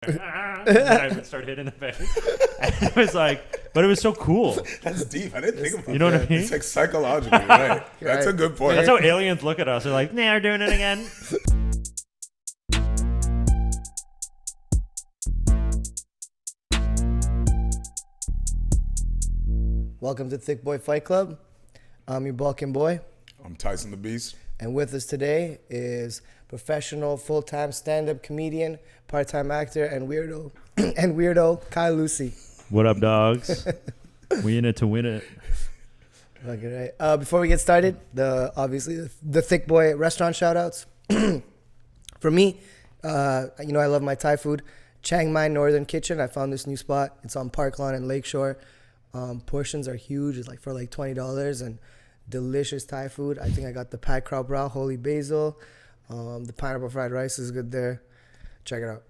and then I would start hitting the bag. And it was like, but it was so cool. That's deep. I didn't think about that. You know what I mean? It's like psychologically, right? That's a good point. That's how aliens look at us. They're like, nah, we're doing it again. Welcome to Thicc Boy Fight Club. I'm your Balkan boy. I'm Tyson the Beast. And with us today is professional, full-time stand-up comedian, part-time actor, and weirdo Kyle Lucey. What up, dogs? We in it to win it. Okay, right. Before we get started, the Thicc Boy restaurant shout-outs. For me, I love my Thai food. Chiang Mai Northern Kitchen. I found this new spot. It's on Park Lawn and Lakeshore. Portions are huge. It's for $20 and delicious Thai food. I think I got the pad khao brao, holy basil. The pineapple fried rice is good there. Check it out.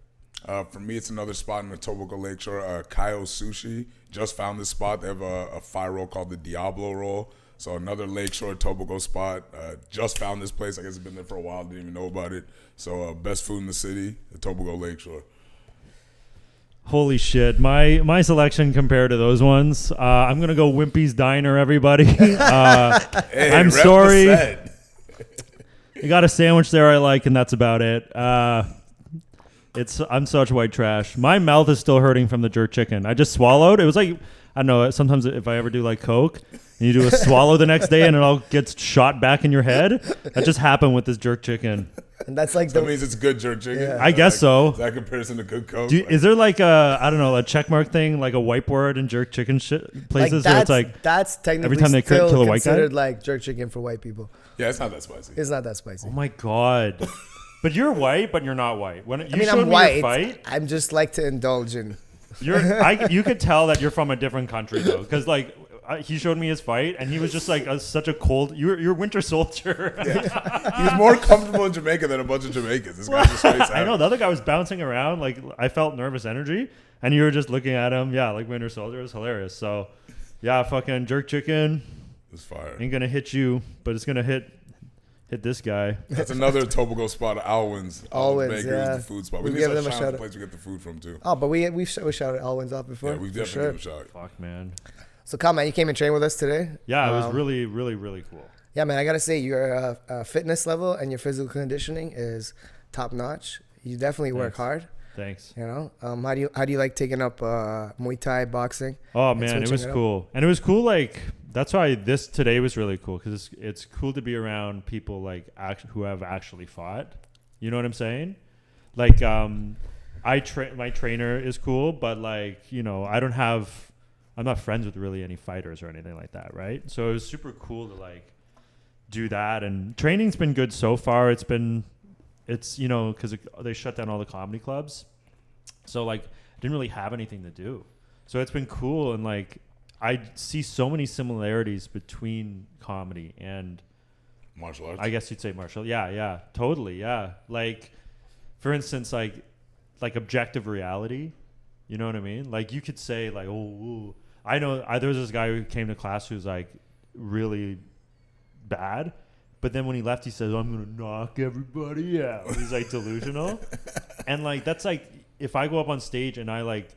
For me, it's another spot in the Etobicoke Lakeshore. Kyle Sushi. Just found this spot. They have a fire roll called the Diablo Roll. So another Lakeshore Etobicoke spot. Just found this place. I guess it's been there for a while. Didn't even know about it. So best food in the city, Etobicoke Lakeshore. Holy shit. My selection compared to those ones, I'm going to go Wimpy's Diner, everybody. Hey, I'm sorry. You got a sandwich there I like, and that's about it. I'm such white trash. My mouth is still hurting from the jerk chicken. I just swallowed. It was like, I don't know, sometimes if I ever do like Coke, and you do a swallow the next day and it all gets shot back in your head, that just happened with this jerk chicken. And that's like that means it's good jerk chicken. Yeah. I guess so. Is that comparison to good Coke? Is there like a checkmark thing, like a whiteboard in jerk chicken places? Like where it's like that's technically every time they still kill a white guy? considered like jerk chicken for white people. Yeah, it's not that spicy. It's not that spicy. Oh my god! But you're white, but you're not white. When you I'm showed me white. your fight, I'm just like to indulge in. you could tell that you're from a different country though, because like. He showed me his fight, and he was just like such a cold. You're Winter Soldier. Yeah. He was more comfortable in Jamaica than a bunch of Jamaicans. This guy just I know the other guy was bouncing around. Like I felt nervous energy, and you were just looking at him. Yeah, like Winter Soldier. It was hilarious. So, yeah, fucking jerk chicken. It's fire. Ain't gonna hit you, but it's gonna hit this guy. That's another Etobicoke spot. Alwyn's. Alwyn's, Bakery is the food spot. We give them a shout shout out the out. place we get the food from too. Oh, but we shouted Alwyn's off before. Yeah, we definitely sure. give them a shout. Fuck, man. So, Kyle, man, you came and trained with us today. Yeah, it was really, really, really cool. Yeah, man, I gotta say your fitness level and your physical conditioning is top notch. You definitely work hard. Thanks. You know, how do you like taking up Muay Thai, boxing? Oh man, it was cool, and it was cool. Like that's why today was really cool because it's cool to be around people like who have actually fought. You know what I'm saying? Like my trainer is cool, but like I'm not friends with really any fighters or anything like that, right? So it was super cool to like do that, and training's been good so far. It's because they shut down all the comedy clubs, so like I didn't really have anything to do. So it's been cool, and like I see so many similarities between comedy and martial arts. I guess you'd say martial. Yeah, totally. Yeah, like for instance, like objective reality. You know what I mean? Like you could say like, oh. I know there was this guy who came to class who's like really bad, but then when he left, he says, "I'm gonna knock everybody out." He's like delusional, and like that's like if I go up on stage and I like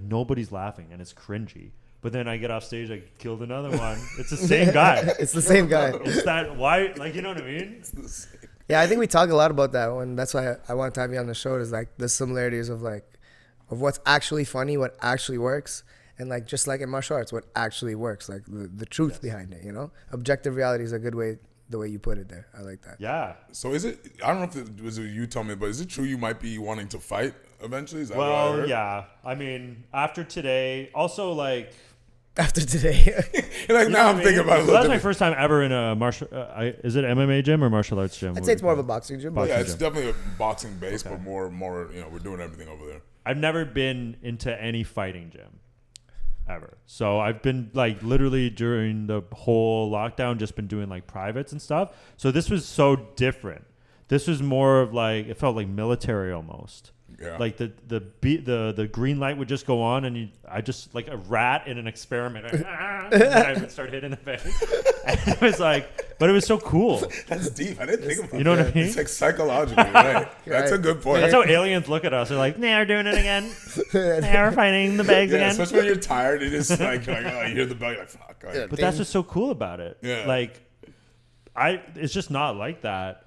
nobody's laughing and it's cringy, but then I get off stage, I killed another one. It's the same guy. It's the same guy. It's that why? Like you know what I mean? It's the same. Yeah, I think we talk a lot about that one. That's why I wanted to have you on the show. Is like the similarities of what's actually funny, what actually works. And like just like in martial arts, what actually works, like the truth behind it, Objective reality is a good way, the way you put it there. I like that. Yeah. So is it? I don't know if it was you told me, but is it true you might be wanting to fight eventually? Is that what I heard? Yeah. I mean, after today, also like. After today, now I'm thinking about it. So that's my first time ever in a martial. Is it MMA gym or martial arts gym? I'd say it's more of a boxing gym. Yeah, it's definitely a boxing base, but more. We're doing everything over there. I've never been into any fighting gym. Ever. So I've been like literally during the whole lockdown just been doing like privates and stuff. So this was so different. This was more of like it felt like military almost. Yeah. Like the green light would just go on and I just like a rat in an experiment. And I would start hitting the bag. And it was like But it was so cool. That's deep. I didn't think about that. You know what I mean? It's like psychologically, right? That's a good point. That's how aliens look at us. They're like, nah, we're doing it again. Nah, we're fighting the bags Yeah, again. especially when you're tired. It is like, oh, you hear the bell, you're like, fuck. Like, But that's what's so cool about it. Yeah. Like, it's just not like that.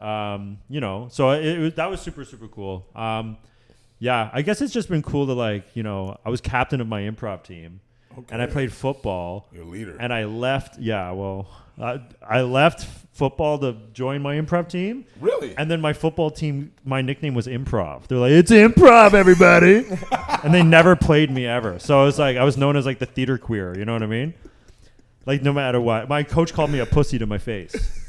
You know, so that was super, super cool. Yeah, I guess it's just been cool to like, you know, I was captain of my improv team and I played football. you're a leader. And I left. Yeah, well, I left football to join my improv team. Really? And then my football team, my nickname was Improv. They're like, it's improv, everybody. And they never played me ever. So I was like, I was known as like the theater queer. You know what I mean? Like no matter what. My coach called me a pussy to my face.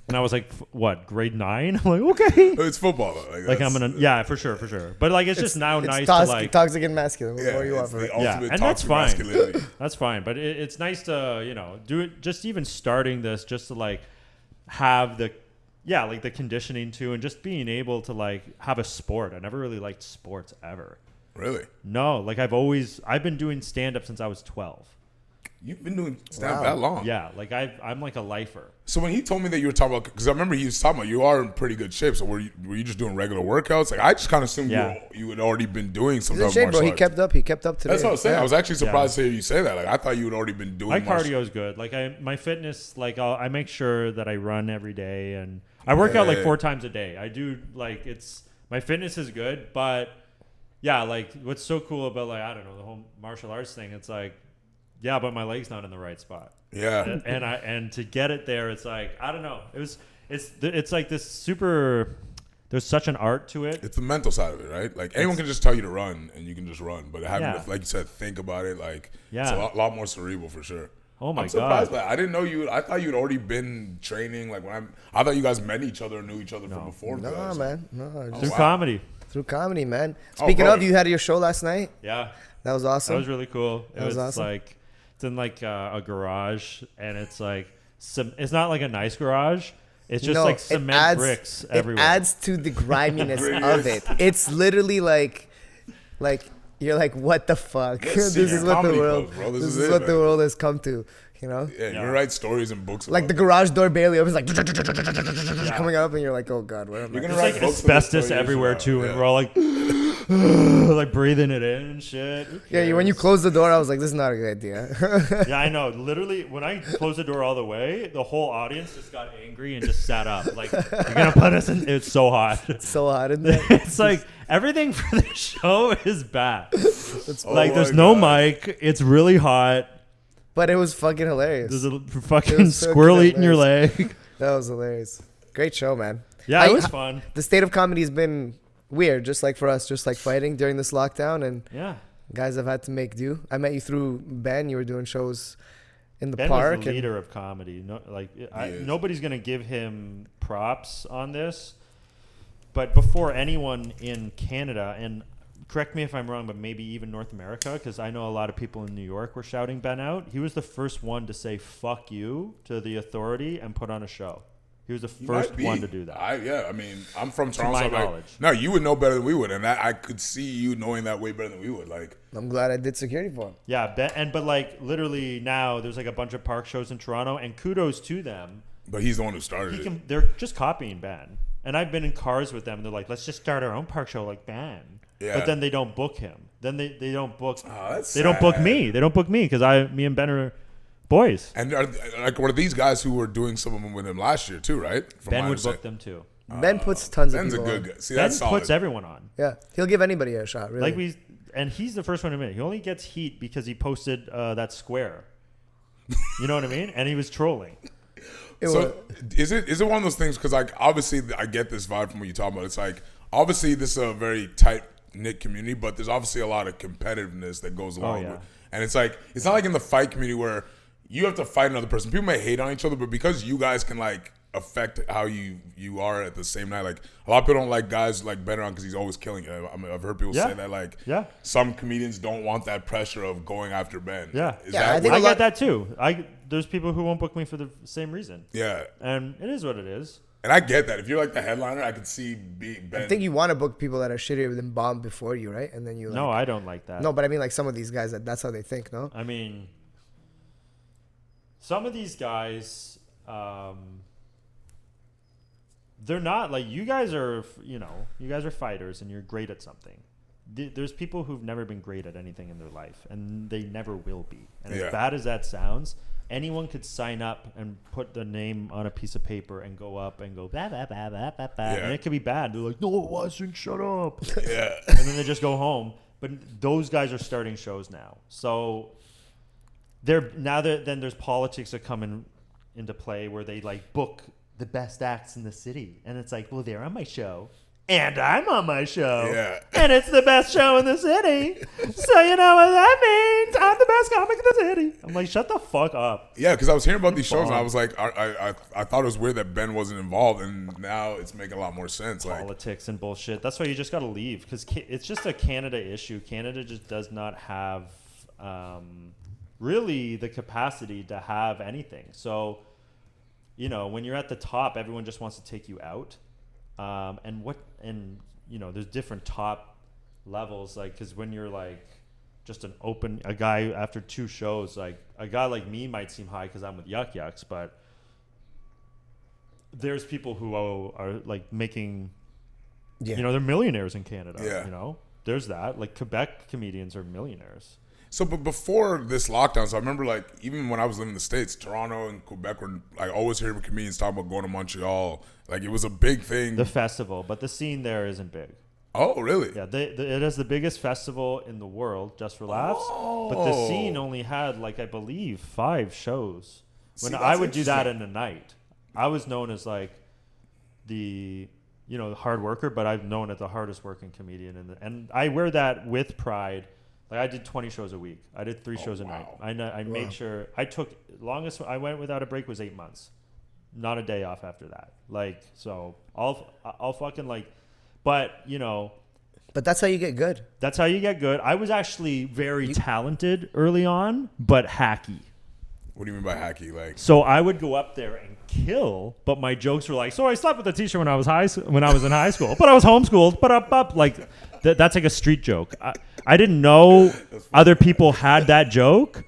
And I was like, what, grade 9? I'm like, okay. It's football though. Like I'm gonna, yeah, for sure. But like, it's just now nice toxic, to like, toxic and masculine. What more you want it's from the it? ultimate and that's toxic fine. masculinity. That's fine. But it's nice to, you know, do it. Just even starting this, just to like have the, like the conditioning too, and just being able to like have a sport. I never really liked sports ever. Really? No, like I've been doing stand up since I was 12. You've been doing stand-up that long? Yeah, like I'm like a lifer. So when he told me that you were talking about, because I remember he was talking about you are in pretty good shape. So were you just doing regular workouts? Like I just kind of assumed you had already been doing some He's in type of shape, bro. martial arts. He kept up today. That's what I was saying. Yeah. I was actually surprised to hear you say that. Like I thought you had already been doing. My cardio is good. Like my fitness, like I make sure that I run every day and I work out like 4 times a day. I do like my fitness is good, but yeah, like what's so cool about like I don't know the whole martial arts thing. It's like. Yeah, but my leg's not in the right spot. Yeah, and to get it there, it's like I don't know. It's like this super. There's such an art to it. It's the mental side of it, right? Like anyone can just tell you to run, and you can just run. But having to, like you said, think about it, like it's a lot more cerebral for sure. Oh my I'm surprised god! by that. I didn't know you. I thought you'd already been training. Like I thought you guys met each other and knew each other from before. No, man. No, Through comedy. Through comedy, man. Speaking of, you had your show last night. Yeah, that was awesome. That was really cool. It was awesome. Like it's in like a garage, and it's like it's not like a nice garage. It's just like cement bricks everywhere. It adds to the griminess of it. It's literally like you're like, what the fuck? This is what the world. This is what the world has come to. You know? Yeah, you write stories and books. Like the garage door barely opens, like coming up, and you're like, oh god, where am I? There's like asbestos everywhere too, and we're all like, like breathing it in and shit. Yeah, when you close the door, I was like, this is not a good idea. Yeah, I know. Literally, when I closed the door all the way, the whole audience just got angry and just sat up. Like, you're gonna put us in? It's so hot. It's so hot in there. It's like everything for the show is bad. Like, there's no mic. It's really hot. But it was fucking hilarious. There's a fucking squirrel eating your leg. That was hilarious. Great show, man. Yeah, it was fun. The state of comedy has been weird, just like for us, just like fighting during this lockdown. And guys have had to make do. I met you through Ben. You were doing shows in the park. Ben was the leader of comedy. No, like nobody's going to give him props on this. But before anyone in Canada, and correct me if I'm wrong, but maybe even North America, because I know a lot of people in New York were shouting Ben out. He was the first one to say "fuck you" to the authority and put on a show. He was the first one to do that. I mean, I'm from Toronto. To my so knowledge. No, you would know better than we would, and I could see you knowing that way better than we would. Like, I'm glad I did security for him. Yeah, but like literally now, there's like a bunch of park shows in Toronto, and kudos to them. But he's the one who started it. They're just copying Ben, and I've been in cars with them. And they're like, let's just start our own park show like Ben. Yeah. But then they don't book him. Then they don't book. Oh, that's they don't book me. They don't book me because me and Ben are boys. And were these guys who were doing some of them with him last year too, right? Ben would book them too. Ben puts tons of people. Ben's a good guy. See, Ben that's solid. puts everyone on. Yeah, he'll give anybody a shot. Really. And he's the first one to admit it. He only gets heat because he posted that square. You know what I mean? And he was trolling. So is it one of those things? Because like obviously I get this vibe from what you talk about. It's like obviously this is a very tight knit community, but there's obviously a lot of competitiveness that goes along with. And it's like it's not like in the fight community where you have to fight another person. People may hate on each other, but because you guys can like affect how you are at the same night. Like a lot of people don't like guys like Ben around because he's always killing it. I mean, I've heard people say that like some comedians don't want that pressure of going after Ben. I get that too. There's people who won't book me for the same reason. Yeah, and it is what it is. And I get that. If you're like the headliner, I could see Ben. I think you want to book people that are shittier than Bomb before you, right? And then you. No, I don't like that. No, but I mean like some of these guys that's how they think. No, I mean some of these guys. they're not like you guys are. You guys are fighters and you're great at something. There's people who've never been great at anything in their life, and they never will be. And as bad as that sounds, anyone could sign up and put their name on a piece of paper and go up and go blah, blah, blah, blah, blah, blah. And it could be bad. They're like, no, it wasn't. Shut up. Yeah. And then they just go home. But those guys are starting shows now, so then there's politics that come into play where they like book the best acts in the city, and it's like, well, they're on my show. And I'm on my show. Yeah. And it's the best show in the city. So you know what that means. I'm the best comic in the city. I'm like, shut the fuck up. Yeah, because I was hearing about these shows and I was like, I thought it was weird that Ben wasn't involved, and now it's making a lot more sense. Politics and bullshit. That's why you just got to leave, because it's just a Canada issue. Canada just does not have really the capacity to have anything. So, when you're at the top, everyone just wants to take you out. There's different top levels, like, because when you're like just a guy after 2 shows, like a guy like me might seem high because I'm with Yuck Yucks, but there's people who are like making, they're millionaires in Canada. There's that, like Quebec comedians are millionaires. So, but before this lockdown, so I remember, like, even when I was living in the States, Toronto and Quebec were, I always hear comedians talk about going to Montreal. Like, it was a big thing. The festival, but the scene there isn't big. Oh, really? Yeah, it is the biggest festival in the world, just for laughs. Oh. But the scene only had, like, I believe, 5 shows. When I would do that in a night, I was known as, like, the hard worker, but I'm known as the hardest working comedian. And I wear that with pride. Like, I did 20 shows a week. I did 3 shows a night. I made sure I took longest I went without a break was 8 months. Not a day off after that. Like, so I'll fucking like, but But that's how you get good. That's how you get good. I was actually very talented early on, but hacky. What do you mean by hacky? Like, so I would go up there and kill, but my jokes were like, so I slept with a teacher when I was in high school, but I was homeschooled, but up like that's like a street joke. I didn't know other people had that joke,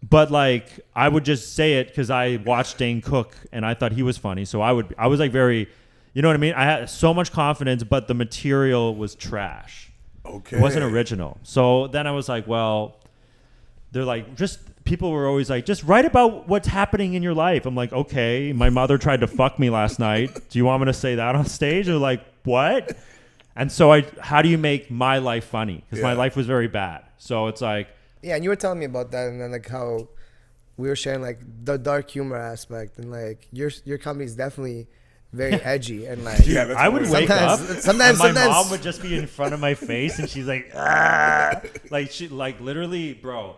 but like I would just say it because I watched Dane Cook and I thought he was funny. So I was like very, you know what I mean? I had so much confidence, but the material was trash. Okay. It wasn't original. So then I was like, well, they're like, people were always like, just write about what's happening in your life. I'm like, okay, my mother tried to fuck me last night. Do you want me to say that on stage? They're like, what? And so how do you make my life funny? Because my life was very bad. So it's like. Yeah, and you were telling me about that, and then like how we were sharing like the dark humor aspect, and like your comedy is definitely very edgy, and like I would wake up. Sometimes my mom would just be in front of my face, and she's like, ah, like she like literally, bro.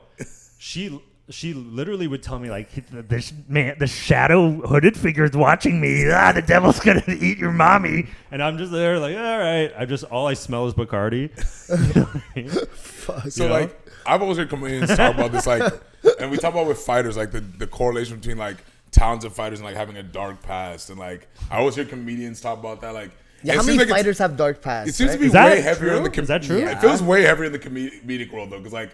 She literally would tell me like, the shadow hooded figure's watching me. The devil's gonna eat your mommy, and I'm just there like, all right. All I smell is Bacardi. You know what I mean? So like, I've always heard comedians talk about this, like, and we talk about with fighters, like the correlation between like talented fighters and like having a dark past, and like I always hear comedians talk about that, like. Yeah, how many fighters have dark pasts? It seems to be way heavier in the. Is that true? Yeah. It feels way heavier in the comedic world though, because like.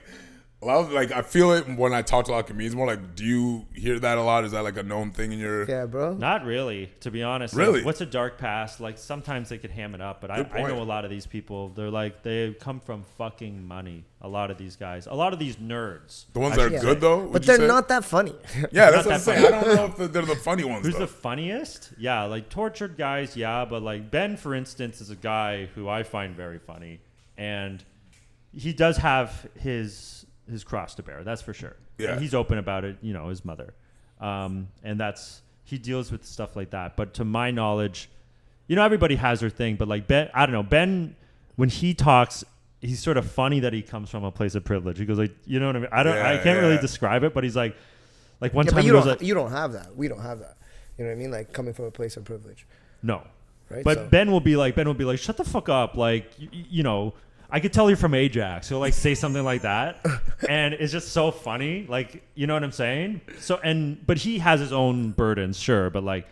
A lot of, like, I feel it when I talk to a lot of comedians. More like, do you hear that a lot? Is that like a known thing in your? Yeah, bro. Not really, to be honest. Really? Like, what's a dark past? Like sometimes they could ham it up, but I know a lot of these people. They're like they come from fucking money. A lot of these guys, a lot of these nerds. The ones that are good though, but they're not that funny. Yeah, that's what I'm saying. I don't know if they're the funny ones. Who's the funniest? Yeah, like tortured guys. Yeah, but like Ben, for instance, is a guy who I find very funny, and he does have his cross to bear, that's for sure. Yeah, and he's open about it. His mother, and he deals with stuff like that. But to my knowledge, everybody has their thing. But like Ben, I don't know. Ben, when he talks, he's sort of funny that he comes from a place of privilege. He goes like, you know what I mean? I can't really describe it, but he's like one time. But you don't have that. We don't have that. You know what I mean? Like coming from a place of privilege. No, right. But Ben will be like, shut the fuck up, like I could tell you're from Ajax. He'll like say something like that, and it's just so funny. Like, you know what I'm saying? So, but he has his own burdens, sure. But like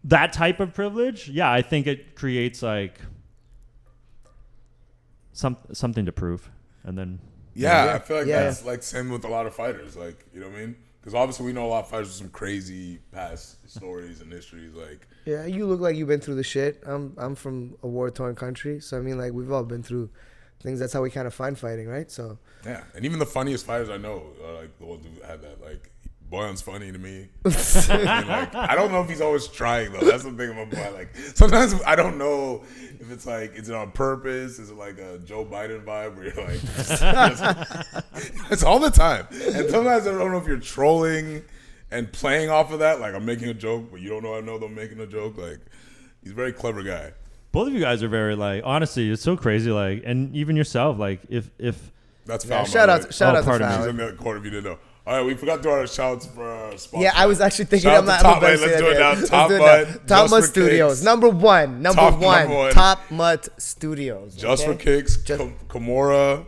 that type of privilege, yeah, I think it creates like something to prove, and then. Yeah, I feel like that's like same with a lot of fighters. Like, you know what I mean? Because obviously we know a lot of fighters with some crazy past stories and histories. Like, Yeah, you look like you've been through the shit. I'm from a war-torn country, so I mean, like, we've all been through things. That's how we kind of find fighting, right? So yeah, and even the funniest fighters I know, like the ones who had that, like Boyan's funny to me. And, like, I don't know if he's always trying though. That's the thing about Boyan. Like sometimes I don't know if it's like, is it on purpose? Is it like a Joe Biden vibe where you're like, it's all the time. And sometimes I don't know if you're trolling and playing off of that. Like I'm making a joke, but you don't know I know I'm making a joke. Like he's a very clever guy. Both of you guys are very like, honestly, it's so crazy. Like, and even yourself, like if That's foul. shout out to He's Foul. in the corner if you didn't know. All right, we forgot to do our shouts for our sponsor. Yeah, I was actually thinking Shout I'm out not. to Top I'm about to Mud. Let's say do it that. now. Top Let's do it Mud. now. Top Just Mud for Studios. kicks. Number one. Top Mud Studios. Just okay? for kicks. Just- Kimura.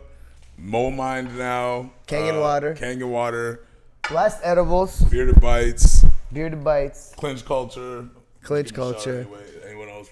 Mo Mind now. Kangen Water. Kangen Water. Last Edibles. Bearded Bites. Bearded Bites. Clinch Culture. Clinch Give a shout Culture. Anyway. Anyone else?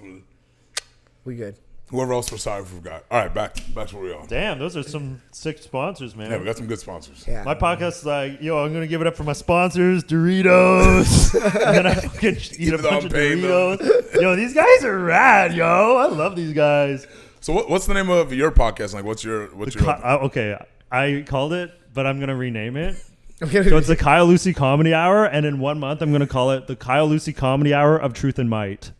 We good. Whoever else, we're sorry if we forgot. All right, back to where we are. damn, those are some sick sponsors, man. Yeah, we got some good sponsors. Yeah. My podcast is like, yo, I'm gonna give it up for my sponsors, Doritos. And then I fucking eat a Even though bunch I'm of paying them. Doritos. Yo, these guys are rad, yo. I love these guys. So what's the name of your podcast? Like, what's your Okay, I called it, but I'm gonna rename it. Okay. So it's the Kyle Lucey Comedy Hour, and in 1 month I'm gonna call it the Kyle Lucey Comedy Hour of Truth and Might.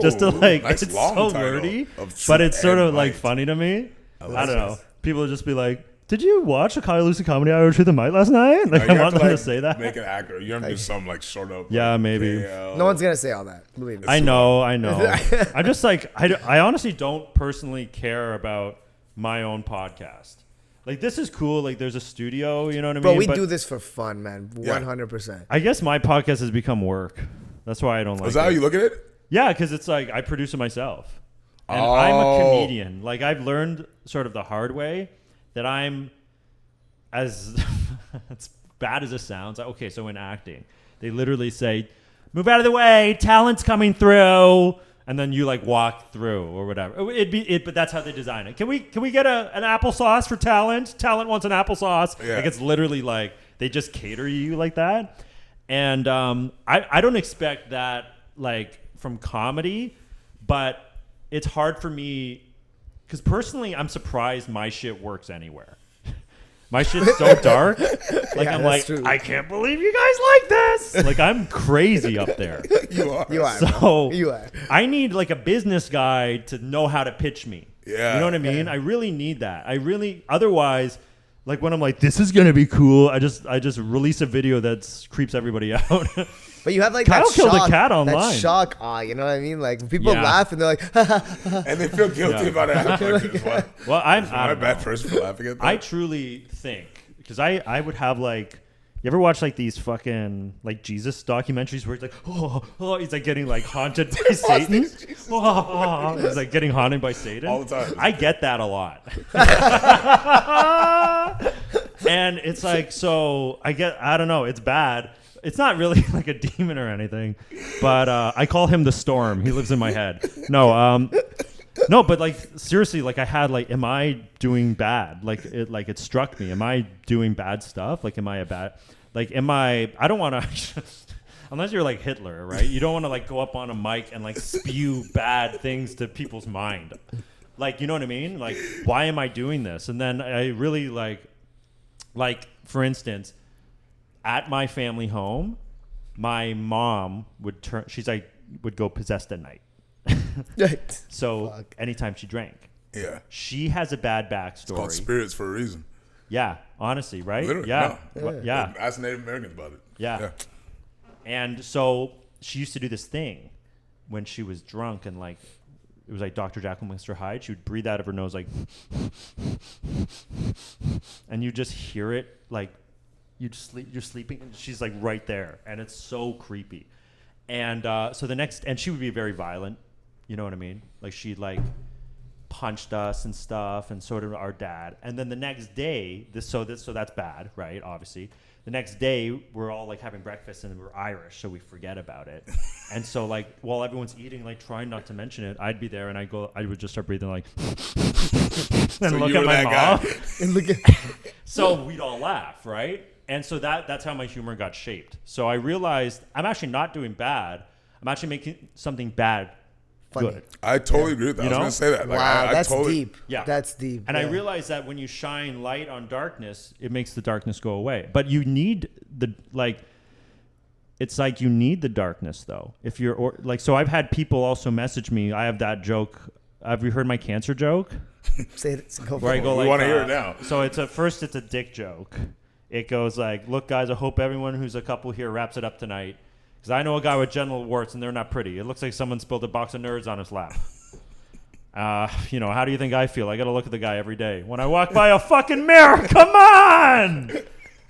Just to like, nice it's long so title wordy, of Truth but it's sort and of like Might. funny to me. I like don't know. this. People will just be like, "Did you watch the Kyle Lucey Comedy Hour of Truth and Might last night?" Like, You I have want them to like, say that. Make it accurate. You have to do some like short up. Yeah, like, maybe. KL. No one's gonna say all that. Believe me. I know. I just like I honestly don't personally care about my own podcast. Like this is cool. Like there's a studio. You know what I Bro, mean? we But do this for fun, man. 100%. I guess my podcast has become work. That's why I don't like Is that it. how you look at it? Yeah, because it's like I produce it myself. And Oh. I'm a comedian. Like I've learned sort of the hard way that I'm as it's bad as it sounds. Okay, so in acting, they literally say, "Move out of the way, talent's coming through," and then you like walk through or whatever. But that's how they design it. Can we get an applesauce for talent? Talent wants an applesauce. Yeah. Like it's literally like they just cater you like that. And I don't expect that like from comedy, but it's hard for me because personally I'm surprised my shit works anywhere. My shit's so dark. Like Yeah, I'm that's like, true. I can't believe you guys like this. Like I'm crazy up there. You are. You are. So bro. You are. I need like a business guy to know how to pitch me. Yeah. You know what I mean? I really need that. Otherwise, like when I'm like, this is gonna be cool, I just release a video that creeps everybody out. But you have like Kyle that killed a shock, cat online. That shock, you know what I mean? Like people Yeah. laugh and they're like, And they feel guilty Yeah. about it afterwards. Why? Well, I Am I a don't bad know. person for laughing at that? I truly think because I would have like. You ever watch like these fucking like Jesus documentaries where he's like, he's like getting like haunted by Satan? He's like getting haunted by Satan. All the time. I get that a lot. And it's like, so I don't know, it's bad. It's not really like a demon or anything, but I call him the storm. He lives in my head. No, but like seriously, like I had like, am I doing bad? Like it struck me. Am I doing bad stuff? Like, I don't want to, unless you're like Hitler, right? You don't want to like go up on a mic and like spew bad things to people's mind. Like, you know what I mean? Like, why am I doing this? And then I really like for instance, at my family home, my mom would would go possessed at night. So Fuck. anytime she drank, Yeah. she has a bad backstory. Called spirits for a reason. Yeah, honestly, right? Literally. Yeah. No. Well, yeah. Ask Native Americans about it. Yeah. And so she used to do this thing when she was drunk and like it was like Dr. Jekyll and Mr. Hyde. She would breathe out of her nose like and you just hear it like you're sleeping and she's like right there and it's so creepy. And so and she would be very violent, you know what I mean? Like she'd like punched us and stuff and so did our dad. And then the next day, so that's bad, right? Obviously. The next day, we're all like having breakfast and we're Irish, so we forget about it. And so like while everyone's eating, like trying not to mention it, I'd be there and I would just start breathing like and So look you at were my that mom. guy. And look at So we'd all laugh, right? And so that's how my humor got shaped. So I realized I'm actually not doing bad. I'm actually making something bad Funny. good. I totally agree with that. I was going to say that. Like, Wow, I that's totally, deep. Yeah. That's deep. And I realized that when you shine light on darkness, it makes the darkness go away. But you need it's like you need the darkness though. If you're so I've had people also message me. I have that joke. Have you heard my cancer joke? Say it. Go Where I for go it. We like, wanna hear it now. So it's it's a dick joke. It goes like, look, guys, I hope everyone who's a couple here wraps it up tonight. Because I know a guy with genital warts and they're not pretty. It looks like someone spilled a box of nerds on his lap. How do you think I feel? I got to look at the guy every day. When I walk by a fucking mirror, come on!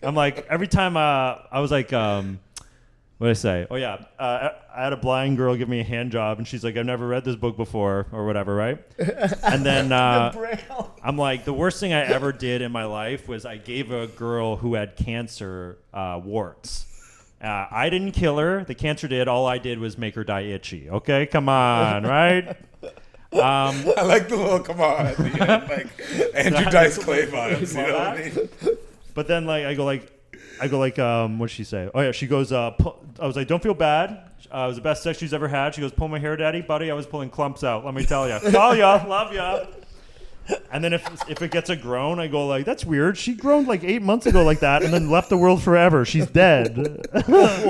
I'm like, every time I was like, what did I say? Oh, yeah. I had a blind girl give me a hand job, and she's like, I've never read this book before, or whatever, right? And then I'm like, the worst thing I ever did in my life was I gave a girl who had cancer warts. I didn't kill her. The cancer did. All I did was make her die itchy. Okay? Come on, right? I like the little come on at the end, like Andrew Dice Clay vibes. You know what I mean? But then I go like, what did she say? Oh yeah, she goes, I was like, don't feel bad. It was the best sex she's ever had. She goes, pull my hair, daddy, buddy. I was pulling clumps out. Let me tell ya. Call ya, love ya. And then if it gets a groan, I go like, that's weird. She groaned like 8 months ago like that, and then left the world forever. She's dead.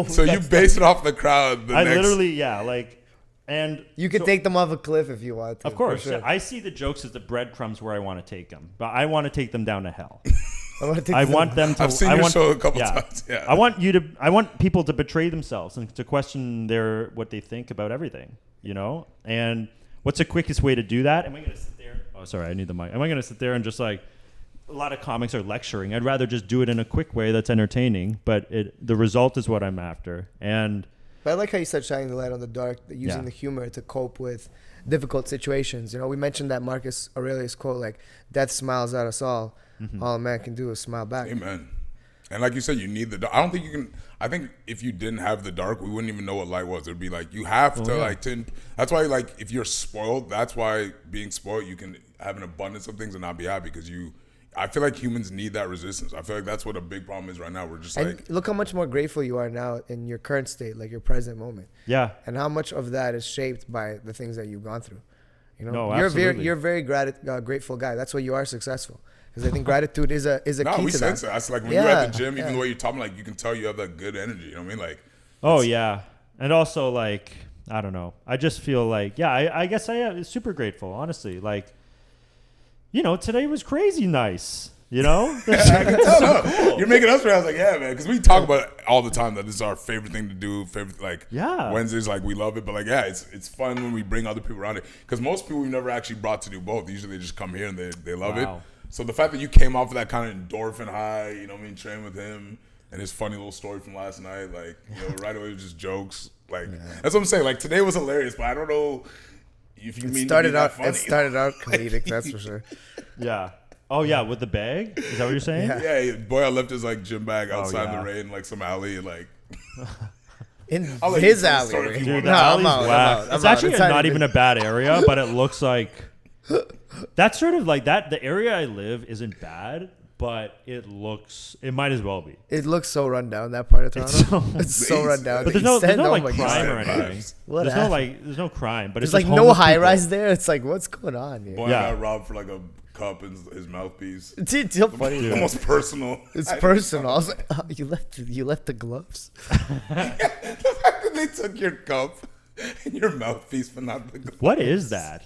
So you base it off the crowd. Literally, and You could take them off a cliff if you want to. of course, for sure. I see the jokes as the breadcrumbs where I want to take them, but I want to take them down to hell. I want them to. I've seen your show a couple times. Yeah. I want people to betray themselves and to question what they think about everything. And what's the quickest way to do that? Am I going to sit there? Oh, sorry, I need the mic. Am I going to sit there and just like a lot of comics are lecturing? I'd rather just do it in a quick way that's entertaining, but the result is what I'm after. And But I like how you said shining the light on the dark, using the humor to cope with difficult situations. We mentioned that Marcus Aurelius quote, like, death smiles at us all. Mm-hmm. All a man can do is smile back. Amen. And like you said, you need the dark. I don't think you can. I think if you didn't have the dark, we wouldn't even know what light was. It would be like you have to that's why like if you're spoiled, that's why being spoiled, you can have an abundance of things and not be happy because I feel like humans need that resistance. I feel like that's what a big problem is right now. We're just And look how much more grateful you are now in your current state, like your present moment. yeah, And how much of that is shaped by the things that you've gone through. No, you're a very grateful guy. That's why you are successful. Because I think gratitude is a no, key we to sense that. it. That's like when you're at the gym, even the way you're talking, like you can tell you have that good energy. You know what I mean? Like, oh yeah, and also like I don't know. I just feel like I guess I am super grateful. Honestly, like today was crazy nice. I can tell. Cool. You're making us realize, like, yeah, man, because we talk about it all the time that this is our favorite thing to do. Wednesdays, like, we love it, but like, yeah, it's fun when we bring other people around it. Because most people we've never actually brought to do both. Usually they just come here and they love it. So the fact that you came off of that kind of endorphin high, train with him and his funny little story from last night, like, right away it was just jokes. Like, that's what I'm saying. Like, today was hilarious, but I don't know if you mean to be that funny. It started out comedic, that's for sure. Yeah. Oh yeah, with the bag? Is that what you're saying? Yeah, boy, I left his like gym bag outside the rain, like some alley, and like in his alley. Dude, the alley's whack. It's actually not even a bad area, but it looks like that's sort of like that. The area I live isn't bad, but it might as well be. It looks so run down, that part of Toronto. It's so run down. But there's no like crime or anything. There's no crime, but there's it's like no high rise there. It's like, what's going on here? Boy, I got robbed for like a cup and his mouthpiece. It's so funny. Dude. Almost personal. It's personal. I was like, oh, you left the gloves. The fact that they took your cup and your mouthpiece, but not the gloves. What is that?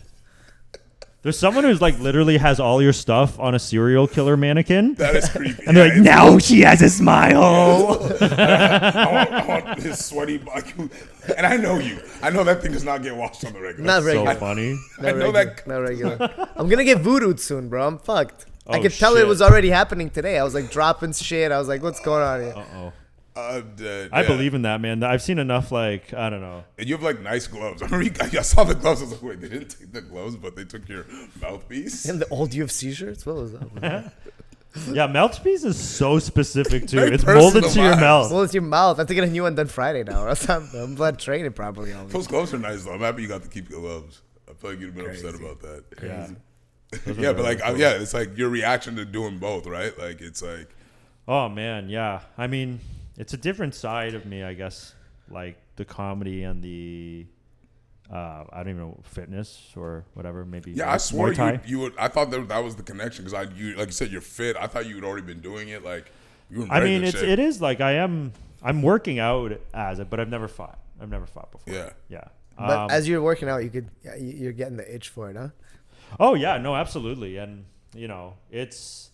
There's someone who's like literally has all your stuff on a serial killer mannequin. That is creepy. And they're like, now she has a smile. I want his sweaty body. And I know you. I know that thing does not get washed on the regular. Not regular. So funny. I know that. Not regular. I'm going to get voodooed soon, bro. I'm fucked. I Oh, could tell shit. it was already happening today. I was like dropping shit. I was like, what's going on here? Uh-oh. I'm dead. I believe in that, man. I've seen enough, like, I don't know. And you have like nice gloves. I remember I saw the gloves. I was like, wait, they didn't take the gloves, but they took your mouthpiece. And the old UFC shirts? What was that? Yeah, mouthpiece is so specific, too. Very It's molded to your personalized. mouth. Well, it's your mouth. I have to get a new one done Friday now. I'm blood training probably. Those gloves are nice, though. I'm happy you got to keep your gloves. I feel like you'd have been upset about that. Yeah. Yeah, but like, yeah, it's like your reaction to doing both, right? Like, it's like, Oh man, yeah. I mean, it's a different side of me, I guess. Like the comedy and the I don't even know, fitness or whatever. Maybe. Yeah, I swore Muay Thai. you would. I thought that was the connection because like you said, you're fit. I thought you had already been doing it. Like you were. In I mean, good shape. it is like I'm working out as it, but I've never fought. I've never fought before. Yeah. Yeah. But as you're working out, you're getting the itch for it, huh? Oh yeah, no, absolutely, and it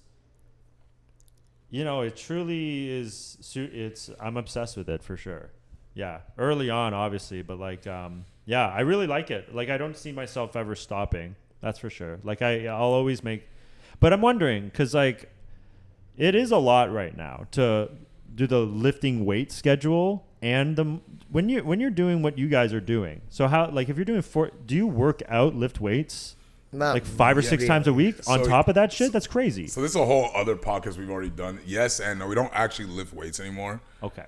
truly is. It's I'm obsessed with it for sure. Yeah, early on, obviously, but like, yeah, I really like it. Like, I don't see myself ever stopping. That's for sure. Like, I'll always but I'm wondering because like, it is a lot right now to do the lifting weight schedule and when you're doing what you guys are doing. So how like if you're doing do you work out, lift weights? Not Like 5 or 6 times a week on top of that shit? That's crazy. So this is a whole other podcast we've already done. Yes and no, we don't actually lift weights anymore. Okay.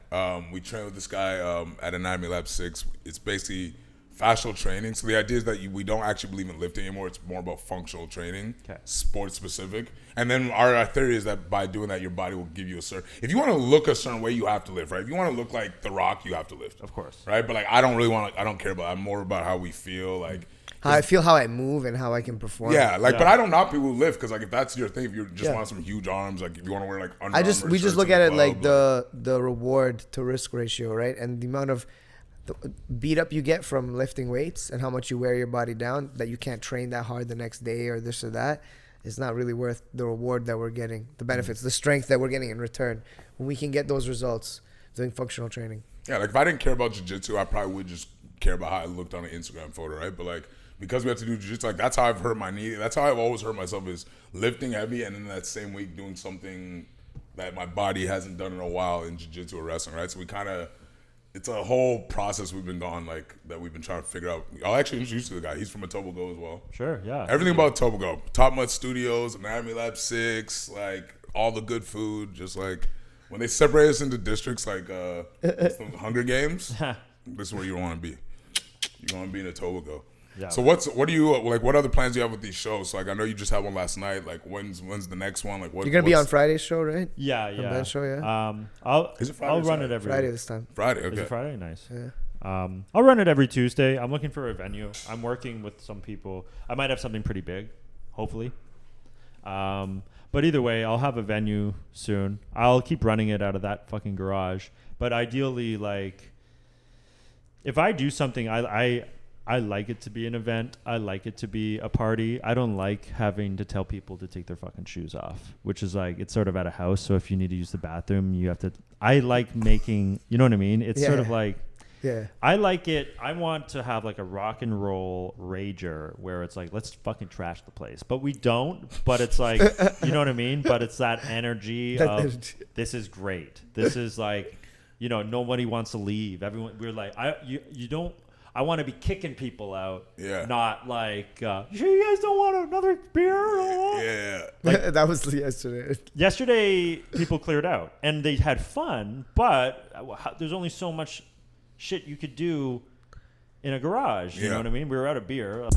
We train with this guy at Anatomy Lab 6. It's basically fascial training. So the idea is that we don't actually believe in lifting anymore. It's more about functional training, sports specific. And then our theory is that by doing that, your body will give you if you want to look a certain way, you have to lift, right? If you want to look like The Rock, you have to lift. Of course. Right? But like, I don't care about it. I'm more about how we feel, like how I feel, how I move, and how I can perform. Yeah, like, but I don't knock people who lift because, like, if that's your thing, if you just want some huge arms, like, if you want to wear like Under Armour we just look shirts at in it like the reward to risk ratio, right? And the amount of beat up you get from lifting weights and how much you wear your body down that you can't train that hard the next day or this or that is not really worth the reward that we're getting, the benefits, the strength that we're getting in return when we can get those results doing functional training. Yeah, like if I didn't care about jiu-jitsu, I probably would just care about how I looked on an Instagram photo, right? But like, because we have to do jiu-jitsu, like that's how I've hurt my knee. That's how I've always hurt myself, is lifting heavy and then that same week doing something that my body hasn't done in a while in jiu-jitsu or wrestling, right? So it's a whole process we've been on, like, that we've been trying to figure out. I'll actually introduce you to the guy. He's from Tobago as well. Sure, yeah. Everything about Tobago. Top Mud Studios, Anatomy Lab 6, like, all the good food. Just like, when they separate us into districts, like Hunger Games, this is where you want to be. You want to be in a Tobago. Yeah. So what do you like? What other plans do you have with these shows? Like, I know you just had one last night. Like, when's the next one? Like, you're gonna be on Friday's show, right? Yeah. On Ben's show, yeah. Is it Friday? I'll run it every Friday this time. Friday, okay. Is it Friday? Nice. Yeah. I'll run it every Tuesday. I'm looking for a venue. I'm working with some people. I might have something pretty big, hopefully. But either way, I'll have a venue soon. I'll keep running it out of that fucking garage. But ideally, like, if I do something, I like it to be an event. I like it to be a party. I don't like having to tell people to take their fucking shoes off, which is like, it's sort of at a house. So if you need to use the bathroom, you have to. I like making, you know what I mean? It's sort of like, I like it. I want to have like a rock and roll rager where it's like, let's fucking trash the place. But we don't. But it's like, you know what I mean? But it's that energy of this is great. This is like, nobody wants to leave. Everyone, we're like, you don't. I want to be kicking people out, not like, sure you guys don't want another beer? Yeah. Like, that was yesterday. Yesterday, people cleared out, and they had fun, but there's only so much shit you could do in a garage. You know what I mean? We were out of beer.